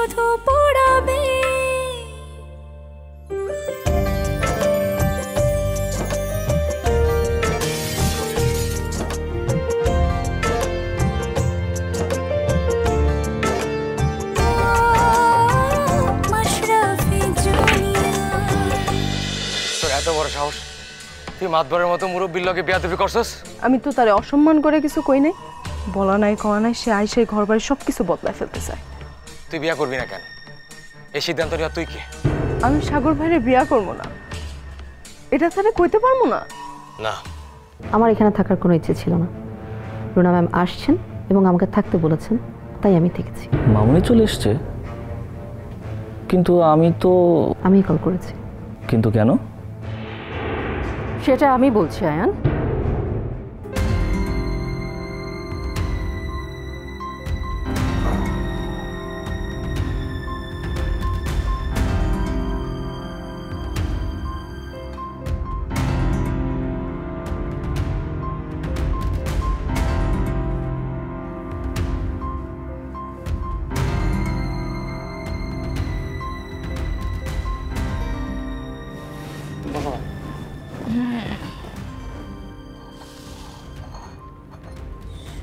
শুধু পড়াবে। তোর এত বড় সাহস, তুই মাতবরের মতো মুরব্বির লগে বিয়াদবি করছস? আমি তো তারে অসম্মান করে কিছু কই নাই, বলা নাই কওয়া নাই, সে আইসে ঘর বাড়ি সবকিছু বদলায় ফেলতে চায়। তুই বিয়া করবি না কেন? এই সিদ্ধান্ত নিয়ে তুই কে? আমি সাগর ভাইরে বিয়া করবো না, এটা তারে কইতে পারবো না। না, আমার এখানে থাকার কোনো ইচ্ছে ছিল না। রুনা ম্যাম আসছেন এবং আমাকে থাকতে বলেছেন, তাই আমি থেকেছি। মামুনি চলে এসছে, কিন্তু আমি কল করেছি। কিন্তু কেন? সেটা আমি বলছি আয়ান।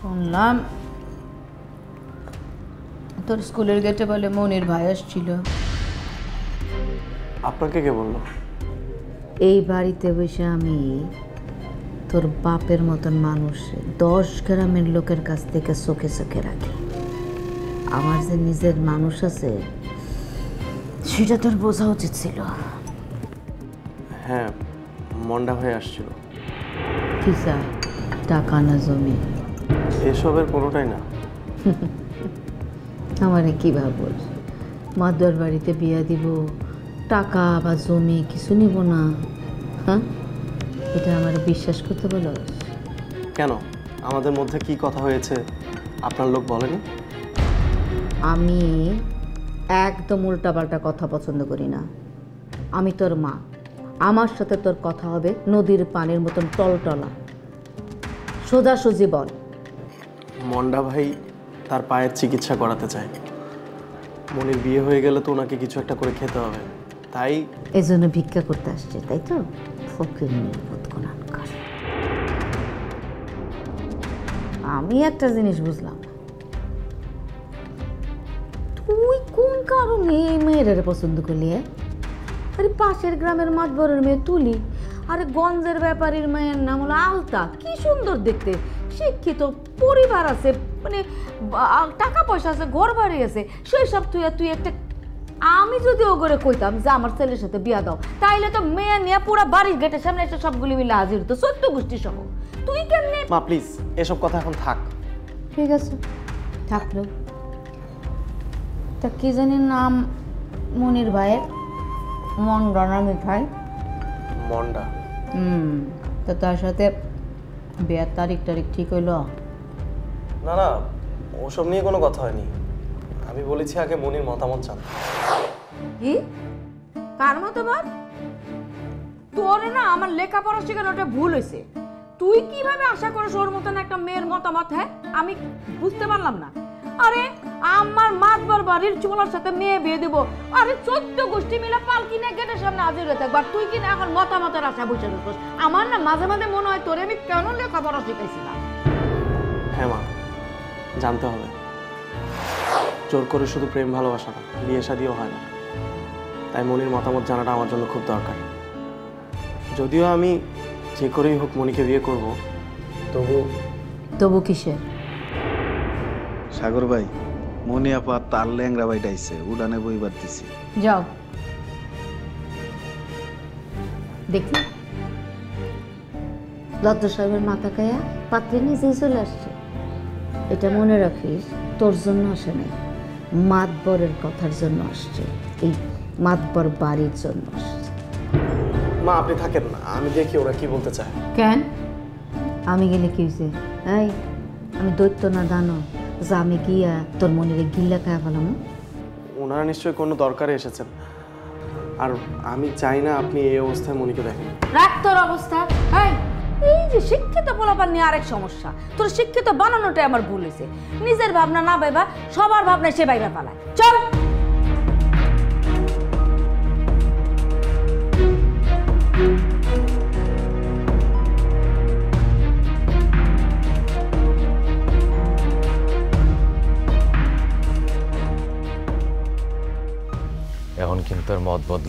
শুনলাম তোর স্কুলের গেটে বলে মনির ভাই আসছিল। আপনাকে কে বললো? এই বাড়িতে বসে আমি তোর বাপের মতন মানুষ 10 গ্রামের লোকের কাছ থেকে চোখে চোখে রাখি। আমার যে নিজের মানুষ আছে সেটা তোর বোঝা উচিত ছিল। হ্যাঁ, মন্ডা হয়ে আসছিল। কি চায়? টাকা না জমি? এসবের কোনোটাই না। আমারে কি ভাবস মাদুয়ার বাড়িতে বিয়া দিব, টাকা বা জমি কিছু নিব না? হ্যাঁ, এটা আমার বিশ্বাস করতে বলো? কেন, আমাদের মধ্যে কি কথা হয়েছে আপনার লোক বলেনি? আমি একদম উল্টাপাল্টা কথা পছন্দ করি না। আমি তোর মা, আমার সাথে তোর কথা হবে নদীর পানির মতন টলটলা, সোজাসুজি বল। মন্ডা ভাই তার পায়ের চিকিৎসা করাতে চায়। মনির বিয়ে হয়ে গেলে তো ওনাকে কিছু একটা করে খেতে হবে, তাই এই জন্য ভিক্ষা করতে আসছে, তাই তো? ফকির নির্বোধ কোনানকার। আমি একটা জিনিস বুঝলাম না, তুই কোন কারণে এই মেয়েদের পছন্দ করলি? আরে পাশের গ্রামের মাতবরের মেয়ে তুলি, আরে গঞ্জের ব্যাপারীর মেয়ের নাম হলো আলতা, কি সুন্দর দেখতে, শিক্ষিত, পরিবার আছে, মানে টাকা পয়সা আছে, ঘর বাড়ি আছে, সেই সব তুই একটা। আমি যদি ও করে কইতাম যে আমার ছেলের সাথে বিয়া দাও, তাইলে তো মেয়ে নিয়ে পুরো বাড়ির গেটের সামনে এসে সবগুলি মিলে হাজির হতো, 14 গোষ্ঠী সহ। তুই কেমনে? মা প্লিজ এসব কথা এখন থাক। ঠিক আছে, থাকলো। তা কি জানি নাম মনির ভাইয়ের? মন্ডা না মিঠাই? মন্ডা। তো তার সাথে বিয়ার তারিখ ঠিক হইলো? না না, ওসব নিয়ে কোনো কথা হয়নি। আমি বলেছি আগে মনির মতামত জান। কি? কার মতামত? তোরে না আমার লেখাপড়া শেখানোটা ভুল হয়েছে। তুই কিভাবে আশা করিস ওর মতন একটা মেয়ের মতামত? হ্যাঁ, আমি বুঝতে পারলাম না। আরে আমার মাতবার বাড়ির চুলার সাথে মেয়ে বিয়ে দেবো, আরে 14 গোষ্ঠী মিলে পালকি নিয়ে গেটের সামনে হাজির হয়ে থাকবো, আর তুই কিনা এখন মতামতের আশা বসে রইছিস। আমার না মাঝে মাঝে মনে হয় তোরে আমি কেন লেখাপড়া শিখাইছিলাম। হ্যাঁ মা, জানতে হবে। জোর করে শুধু প্রেম ভালোবাসা না, বিয়ে শাদিও হয় না। তাই মনির মতামত জানাটা আমার জন্য খুব দরকার। যদিও আমি যে করেই হোক মনিকে বিয়ে করব, তবু কিসে? সাগর ভাই, মনি আপা তার ল্যাংরা ভাই ডাইছে, উড়ানে বইবার দিছি। যাও দেখি। লজ্জা সাহেবের মাথা খায়া পাত্রে নিজেই চলে আসছে। এটা মনে রাখিস, তোর জন্য আসে নাই, মাতবরের কথার জন্য আসছে, এই মাতবর বাড়ির জন্য আসছে। মা আপনি থাকেন না, আমি দেখি ওরা কি বলতে চায়। কেন? আমি গেলে কি হয়েছে? এই আমি দৈত্য না দানো যে আমি গিয়া তোর মনিরে গিল্লা খায়া ফেলাম? ওনারা নিশ্চয়ই কোনো দরকারে এসেছেন, আর আমি চাই না আপনি এই অবস্থায় মনিকে দেখেন। রাখ তোর অবস্থা। এই যে শিক্ষিত পোলাপান নিয়ে আরেক সমস্যা, তোর শিক্ষিত বানানোটাই আমার ভুল হয়েছে। নিজের ভাবনা না ভাইবা সবার ভাবনা সে ভাইবা পালায়। চল।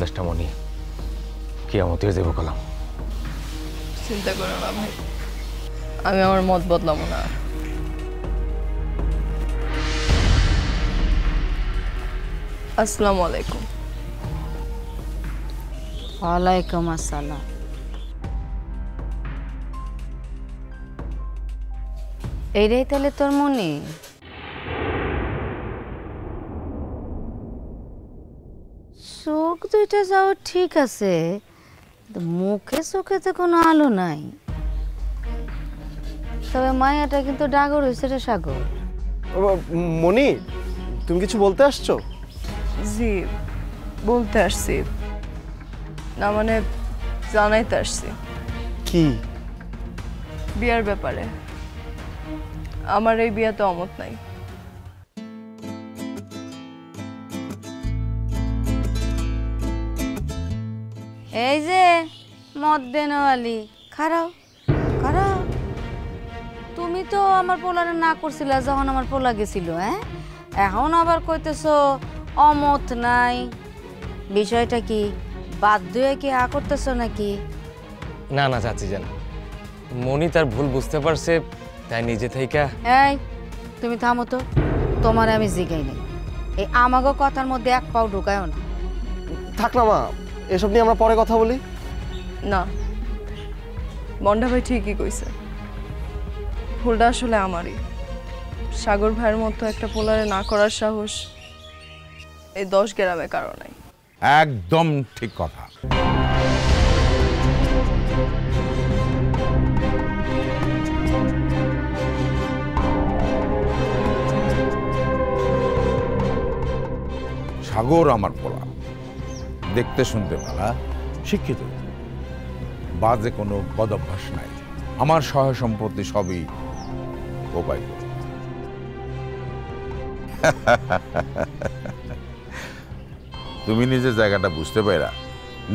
বদলাসটা মনি কিয়ামত হয়ে যাবো কলাম। চিন্তা করো না ভাই, আমি আমার মত বদলাবো না। আসসালামু আলাইকুম। ওয়ালাইকুম আসসালাম। এইটাই তাহলে তোর মনে? চোখ দুইটা যাও ঠিক আছে, মুখে চোখে তো কোনো আলো নাই। তবে মায়াটা কিন্তু ডাগর হয়েছে রে সাগর। মনি, তুমি কিছু বলতে আসছো? জি, বলতে আসছি না, মানে জানাইতে আসছি কি? বিয়ার ব্যাপারে। আমার এই বিয়াতে অমত নাই। এই যে মদ দেনওয়ালি, খারাও খারাও। তুমি তো আমার পোলারে না করছিলা যখন আমার পোলা গেছিল, হ্যাঁ? এখন আবার কইতেছো অমত নাই। বিষয়টা কি? বাধ্য হয়ে কি হা করতেছো নাকি? না না চাচি জান, মনি তার ভুল বুঝতে পারছে, তাই নিজে থেকে। এই তুমি থামো তো, তোমার আমি জিগাই নাই। এই আমাগো কথার মধ্যে এক পাও ঢুকায়ও না। থাক না মা, এসব নিয়ে আমরা পরে কথা বলি। না, বন্ডা ভাই ঠিকই কইছে, ভুলটা আসলে আমারই। সাগর ভাইয়ের মতো একটা পোলারে না করার সাহস এই 10 গ্রামে কারো নাই। একদম ঠিক কথা। সাগর আমার পোলা, দেখতে শুনতে ভালো, শিক্ষিত, বাজে কোনো বদভ্যাস নাই। আমার সহায় সম্পত্তি সবই ও পাইব। তুমি নিজের জায়গাটা বুঝতে পারা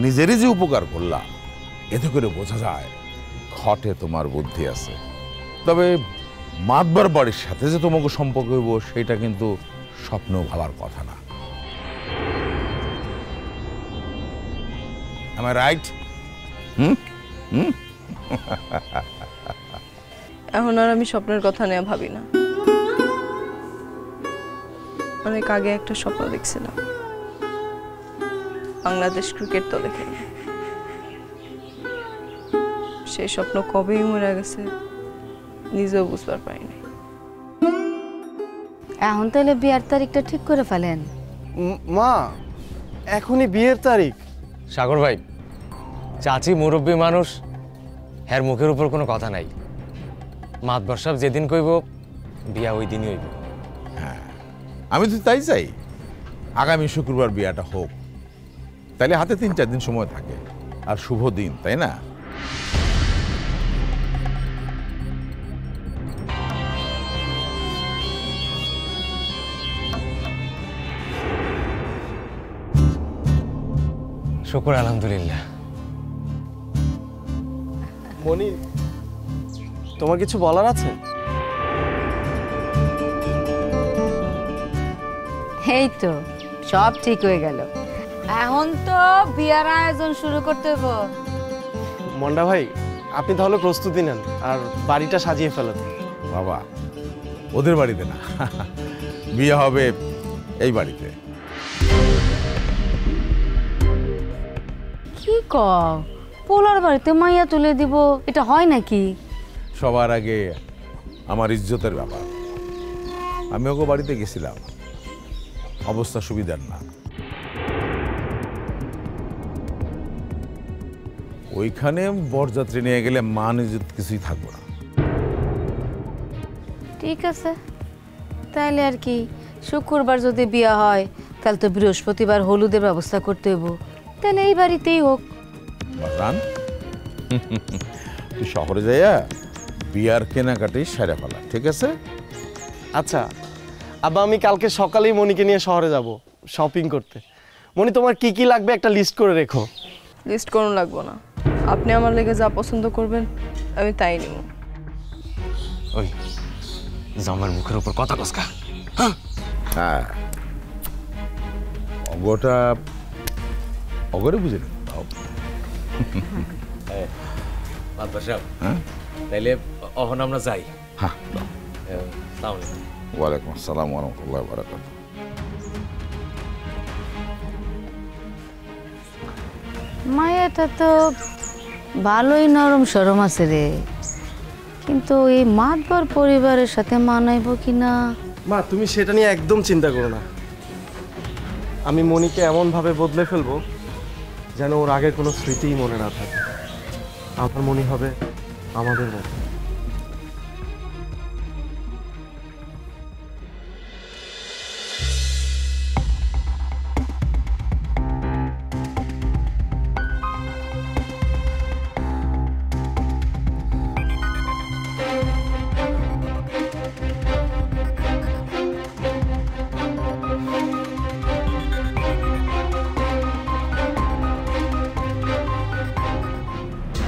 নিজেরই যে উপকার করলাম, এতে করে বোঝা যায় ঘটে তোমার বুদ্ধি আছে। তবে মাতবার বাড়ির সাথে যে তোমাকে সম্পর্ক হইব সেটা কিন্তু স্বপ্ন ভাবার কথা না। Am I right? এখন আর আমি স্বপ্নের কথা নিয়ে ভাবি না। অনেক আগে একটা স্বপ্ন দেখছিলাম, বাংলাদেশ ক্রিকেট দলে খেলি। সেই স্বপ্ন কবেই মরে গেছে, নিজেও বুঝবার পারিনি। এখন তাহলে বিয়ার তারিখটা ঠিক করে ফেলেন। মা, এখনই বিয়ের তারিখ? সাগর ভাই, চাচি মুরব্বী মানুষ, হ্যার মুখের উপর কোনো কথা নাই। মাতবার সাহেব যেদিন কইব বিয়া ওই দিনই হইব। আমি তো তাই চাই, আগামী শুক্রবার বিয়াটা হোক, তাইলে হাতে 3-4 দিন সময় থাকে, আর শুভ দিন, তাই না? শুকর আলহামদুলিল্লাহ। মনি, তোমার কিছু বলার আছে? এই তো সব ঠিক হয়ে গেল, এখন তো বিয়ার আয়োজন শুরু করতে হবে। মন্ডা ভাই, আপনি তাহলে প্রস্তুতি নেন আর বাড়িটা সাজিয়ে ফেলেন। বাবা, ওদের বাড়িতে না, বিয়ে হবে এই বাড়িতে। কি কও, পোলার বাড়িতে মাইয়া তুলে দিব, এটা হয় নাকি? সবার আগে আমার ইজ্জতের ব্যাপার। আমি ওকে বাড়িতে গেছিলাম, অবস্থা সুবিধার না। ওইখানে বরযাত্রী নিয়ে গেলে মান ইজ্জত কিছুই থাকবো না। ঠিক আছে, তাহলে আর কি, শুক্রবার যদি বিয়া হয় তাহলে তো বৃহস্পতিবার হলুদের ব্যবস্থা করতে হইব, তাহলে এই বাড়িতেই হোক। বাজান, তুই শহরে যাইয়া বিয়ার কেনাকাটি সেরে ফেলা, ঠিক আছে? আচ্ছা আব্বা, আমি কালকে সকালেই মনিকে নিয়ে শহরে যাব শপিং করতে। মনি, তোমার কি কি লাগবে একটা লিস্ট করে রেখো। লিস্ট করুন লাগবো না, আপনি আমার লেগে যা পছন্দ করবেন আমি তাই নিব। ওই জামার মুখের উপর কথা কসকা। হ্যাঁ, অগটা অগরে বুঝে নেব তাও। মাতবার সাহেব হ্যাঁ তাইলে অহন আমরা যাই। হ্যাঁ আসসালামু আলাইকুম। ওয়ালাইকুম আসসালাম ওরহমতুল্লাহ বারাকাত। মায়াটা তো ভালোই নরম সরম আছে রে, কিন্তু এই মাতবার পরিবারের সাথে মানাইব কিনা। মা তুমি সেটা নিয়ে একদম চিন্তা করো না। আমি মনিকে এমনভাবে বদলে ফেলবো যেন ওর আগের কোনো স্মৃতিই মনে না থাকে। আমার মনি হবে আমাদের মতো।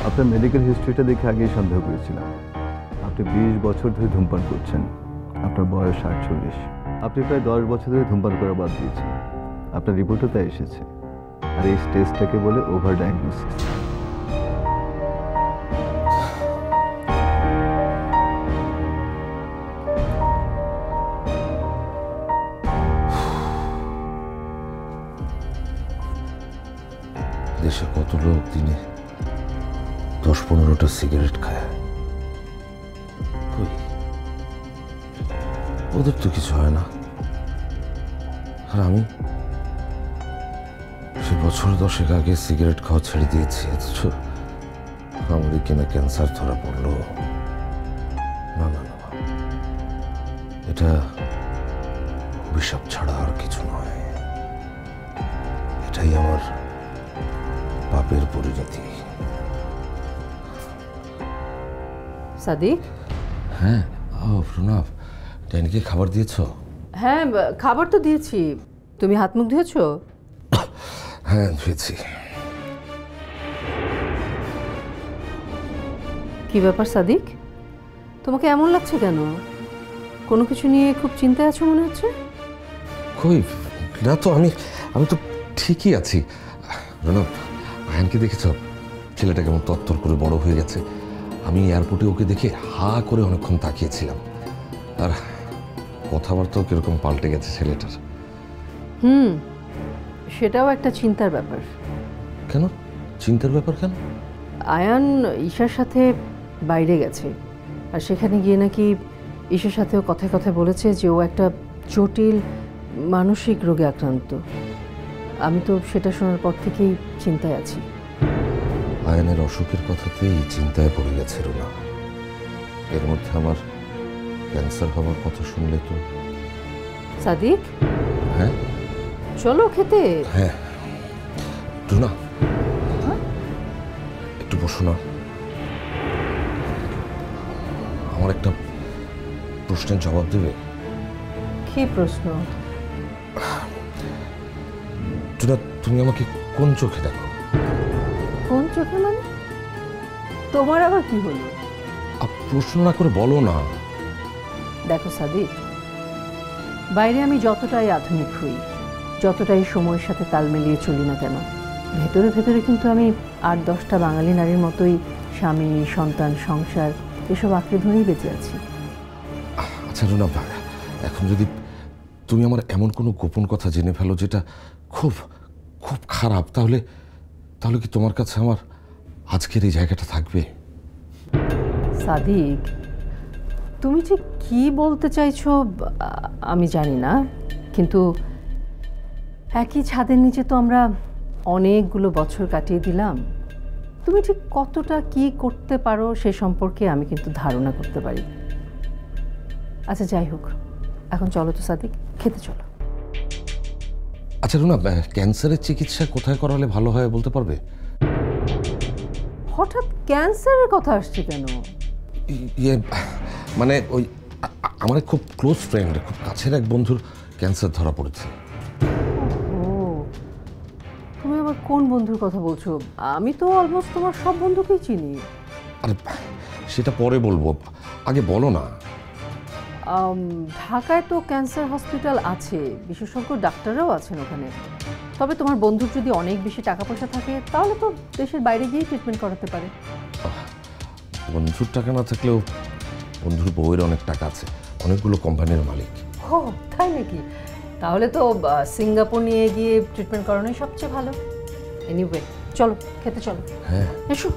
আপনার মেডিকেল হিস্ট্রিটা দেখে আগেই সন্দেহ করেছিলাম। আপনি 20 বছর ধরে ধূমপান করছেন, আপনার বয়স 48। আপনি প্রায় 10 বছর ধরে ধূমপান করা বাদ দিয়েছেন, আপনার রিপোর্টও তাই এসেছে। আর এই স্টেজটাকে বলে ওভার ডায়াগনোসিস। দেশে কত লোক দিনে 10-15টা সিগারেট খায়, ওদের তো কিছু হয় না। আর আমি সে বছর 10 আগে সিগারেট খাওয়া ছেড়ে দিয়েছি, অথচ আমার কিনা ক্যান্সার ধরা পড়লো। না না না, এটা অভিশাপ ছাড়া আর কিছু নয়, এটাই আমার পাপের পরিণতি। সাদিক, হ্যাঁ প্রণব, ড্যানিকে খাবার দিয়েছো? হ্যাঁ খাবার তো দিয়েছি। তুমি হাত মুখ ধুয়েছো? হ্যাঁ ধুয়েছি। কি ব্যাপার সাদিক, তোমাকে এমন লাগছে কেন? কোনো কিছু নিয়ে খুব চিন্তায় আছো মনে হচ্ছে। কই না তো, আমি তো ঠিকই আছি। প্রণব, আয়নকে দেখেছ? ছেলেটা কেমন তত্তর করে বড় হয়ে গেছে। আমি এয়ারপোর্টে ওকে দেখে হা করে অনেকক্ষণ তাকিয়েছিলাম। আর কথাবার্তাও কিরকম পাল্টে গেছে ছেলেটার। সেটাও একটা চিন্তার ব্যাপার। কেন চিন্তার ব্যাপার কেন? আয়ান ঈশার সাথে বাইরে গেছে, আর সেখানে গিয়ে নাকি ঈশার সাথেও কথায় কথায় বলেছে যে ও একটা জটিল মানসিক রোগে আক্রান্ত। আমি তো সেটা শোনার পর থেকেই চিন্তায় আছি। আয়নের অসুখের কথাতেই চিন্তায় পড়ে গেছে রুনা। এর মধ্যে আমার ক্যান্সার হওয়ার কথা শুনলে তো। সাদিক, হ্যাঁ চলো খেতে। হ্যাঁ রুনা, একটু বসো না। আমার একটা প্রশ্নের জবাব দেবে? কি প্রশ্ন? রুনা, তুমি আমাকে কোন চোখে দেখো? কোন চোখে মানে? তোমার আবার কি হলো? প্রশ্ন না করে বলো না। দেখো সাদিক, বাইরে আমি যতটাই আধুনিক হই, যতটাই সময়ের সাথে তাল মিলিয়ে চলি না কেন, ভেতরে ভেতরে কিন্তু আমি 8-10টা বাঙালি নারীর মতোই স্বামী, সন্তান, সংসার এসব আঁকড়ে ধরেই বেঁচে আছি। আচ্ছা রুনা, এখন যদি তুমি আমার এমন কোনো গোপন কথা জেনে ফেলো যেটা খুব খুব খারাপ, তাহলে কি তোমার কাছে আমার আজকের এই জায়গাটা থাকবে? সাদিক, তুমি ঠিক কি বলতে চাইছো আমি জানি না, কিন্তু একই ছাদের নিচে তো আমরা অনেকগুলো বছর কাটিয়ে দিলাম। তুমি ঠিক কতটা কি করতে পারো সে সম্পর্কে আমি কিন্তু ধারণা করতে পারি। আচ্ছা যাই হোক, এখন চলো তো সাদিক, খেতে চলো। আচ্ছা রুনা, ক্যান্সারের চিকিৎসা কোথায় করালে ভালো হয় বলতে পারবে? হঠাৎ ক্যান্সারের কথা আসছে কেন? ইয়ে মানে ওই আমার খুব ক্লোজ ফ্রেন্ড, খুব কাছের এক বন্ধুর ক্যান্সার ধরা পড়েছে। ও, তুমি আবার কোন বন্ধুর কথা বলছো? আমি তো অলমোস্ট তোমার সব বন্ধুকেই চিনি। আরে সেটা পরে বলবো, আগে বলো না। ঢাকায় তো ক্যান্সার হসপিটাল আছে, বিশেষজ্ঞ ডাক্তাররাও আছেন ওখানে। তবে তোমার বন্ধুর যদি অনেক বেশি টাকা পয়সা থাকে তাহলে তো দেশের বাইরে গিয়ে ট্রিটমেন্ট করাতে পারে। বন্ধুর টাকা না থাকলেও বন্ধুর বউয়ের অনেক টাকা আছে, অনেকগুলো কোম্পানির মালিক। ও তাই নাকি? তাহলে তো সিঙ্গাপুর নিয়ে গিয়ে ট্রিটমেন্ট করানোই সবচেয়ে ভালো। এনিওয়ে চলো খেতে চলো। হ্যাঁ এসো।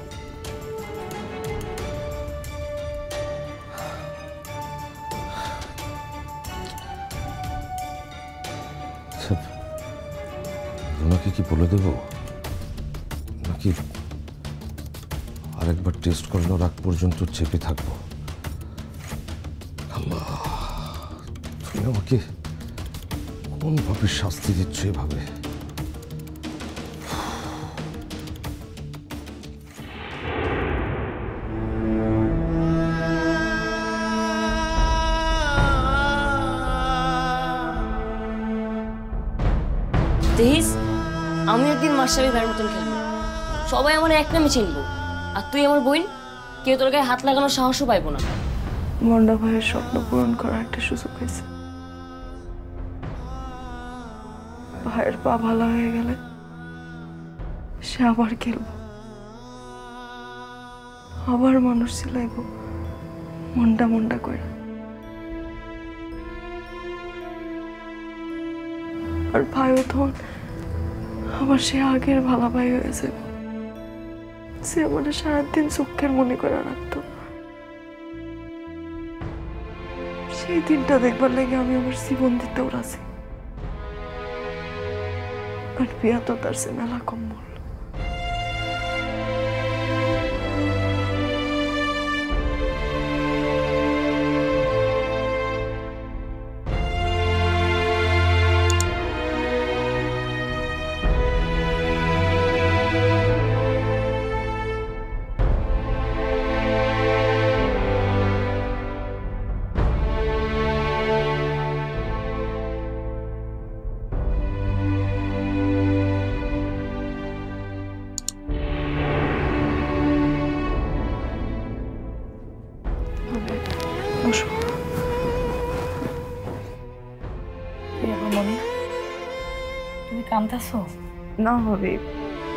ওনাকে কি বলে দেব নাকি আরেকবার টেস্ট করানোর আগ পর্যন্ত চেপে থাকবো? আল্লাহ, তুমি আমাকে কোনভাবে শাস্তি দিচ্ছ এভাবে? দেখিস, আমি একদিন মাস্টারি ভাইয়ের মতন খেলবো, সবাই আমার এক নামে চিনবো, আর তুই আমার বোন, কেউ তোর গায়ে হাত লাগানোর সাহসও পাইবো না। মন্ডা ভাইয়ের স্বপ্ন পূরণ করার একটা সুযোগ হয়েছে। ভাইয়ের পা ভালো হয়ে গেলে সে আবার খেলবো, আবার মানুষ চিলাইব মন্ডা মন্ডা করে। আর ভাইও তখন আমার সে আগের ভালো ভাই হয়েছে, সে আমার সারাদিন সুখের মনে করে রাখতো। সেই দিনটা দেখবার লাগে আমি আমার জীবন দিতেও রাজি। আর বিয়া তো তার সে মেলা কম মূল্য। তুমি কাঁদতেছো? না হবে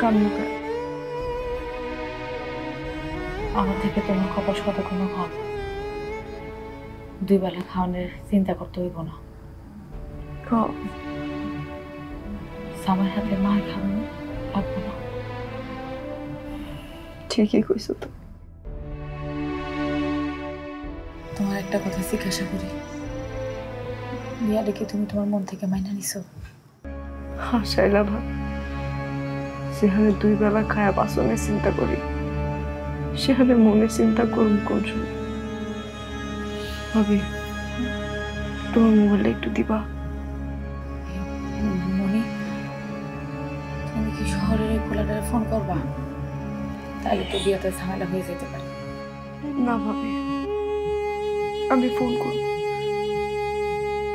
কান্না। আমার থেকে তোমার কপাস কত কোনো ভাব, 2 বেলা খাওয়ানোর চিন্তা করতে হইব না। আমার হাতে মার খাওয়ানো লাগবে না। ঠিকই কইছো তো। তোমার একটা কথা জিজ্ঞাসা করি, বিয়াটা কি তুমি তোমার মন থেকে মাইনা নিছো? হাসাইলা ভাব, সেখানে 2 বেলা খায়া বাসনে চিন্তা করি, সেখানে মনে চিন্তা করুন কোন সময়? ভাবি, তোমার মোবাইলটা একটু দিবা? মনি, তুমি কি শহরের এই পোলাটারে ফোন করবা? তাহলে তো বিয়াতে ঝামেলা হয়ে যেতে পারে। না ভাবি, আমি ফোন করব,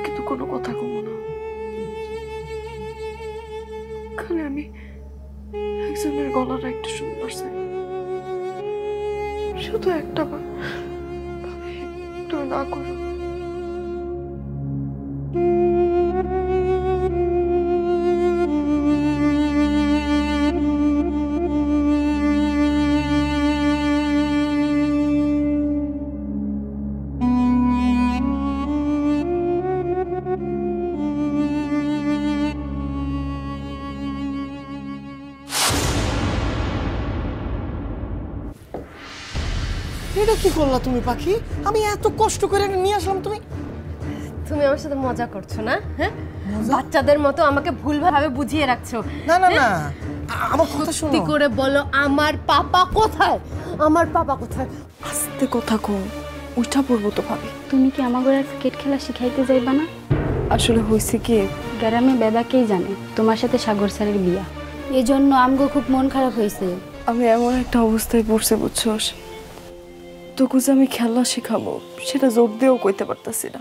কিন্তু কোনো কথা কমো না। খালি আমি একজনের গলাটা একটু শুনবার চাই, শুধু একটা বার। ভাবি, তুমি না করো। এটা কি করলা তুমি পাখি? আমি এত কষ্ট করে নিয়ে আসলাম, তুমি আমার সাথে মজা করছো না? হ্যাঁ, বাচ্চাদের মতো আমাকে ভুলভাবে বুঝিয়ে রাখছো। না না না, আমার কথা শোনো। সত্যি করে বলো, আমার পাপা কোথায়? আমার পাপা কোথায়? আস্তে কথা কও, উঠা পড়বো তো ভাবি। তুমি কি আমাকে ক্রিকেট খেলা শিখাইতে যাইবা না? আসলে হয়েছে কি, গ্রামে বেবাকেই জানে তোমার সাথে সাগর স্যারের বিয়া, এজন্য আমগো খুব মন খারাপ হয়েছে। আমি এমন একটা অবস্থায় পড়ছে বুঝছোস, তোকে যে আমি খেলা শেখাবো সেটা জোর দিয়েও কইতে পারতাছি না।